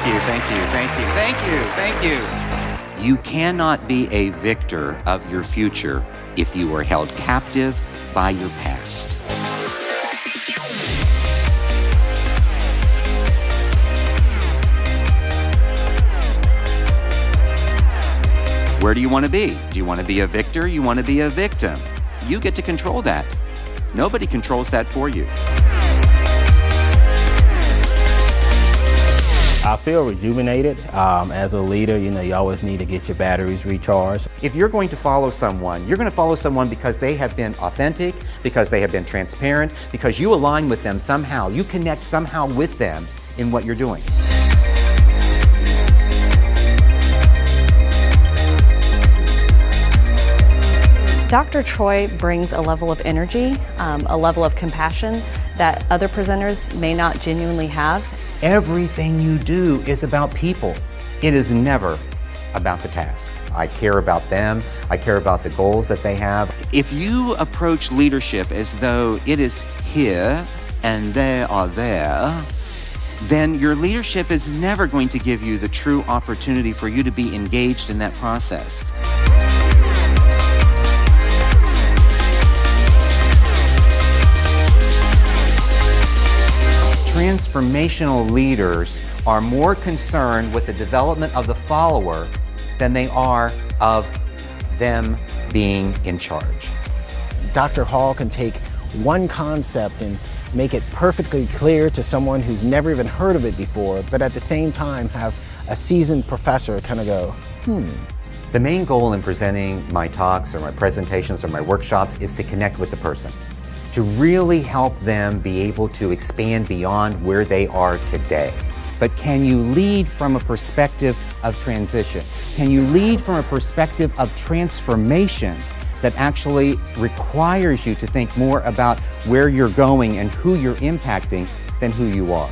Thank you, thank you, thank you, thank you, thank you. You cannot be a victor of your future if you are held captive by your past. Where do you want to be? Do you want to be a victor? You want to be a victim? You get to control that. Nobody controls that for you. I feel rejuvenated. As a leader, you always need to get your batteries recharged. If you're going to follow someone, you're going to follow someone because they have been authentic, because they have been transparent, because you align with them somehow. You connect somehow with them in what you're doing. Dr. Troy brings a level of energy, a level of compassion that other presenters may not genuinely have. Everything you do is about people. It is never about the task. I care about them. I care about the goals that they have. If you approach leadership as though it is here and they are there, then your leadership is never going to give you the true opportunity for you to be engaged in that process. Transformational leaders are more concerned with the development of the follower than they are of them being in charge. Dr. Hall can take one concept and make it perfectly clear to someone who's never even heard of it before, but at the same time have a seasoned professor kind of go, The main goal in presenting my talks or my presentations or my workshops is to connect with the person, to really help them be able to expand beyond where they are today. But can you lead from a perspective of transition? Can you lead from a perspective of transformation that actually requires you to think more about where you're going and who you're impacting than who you are?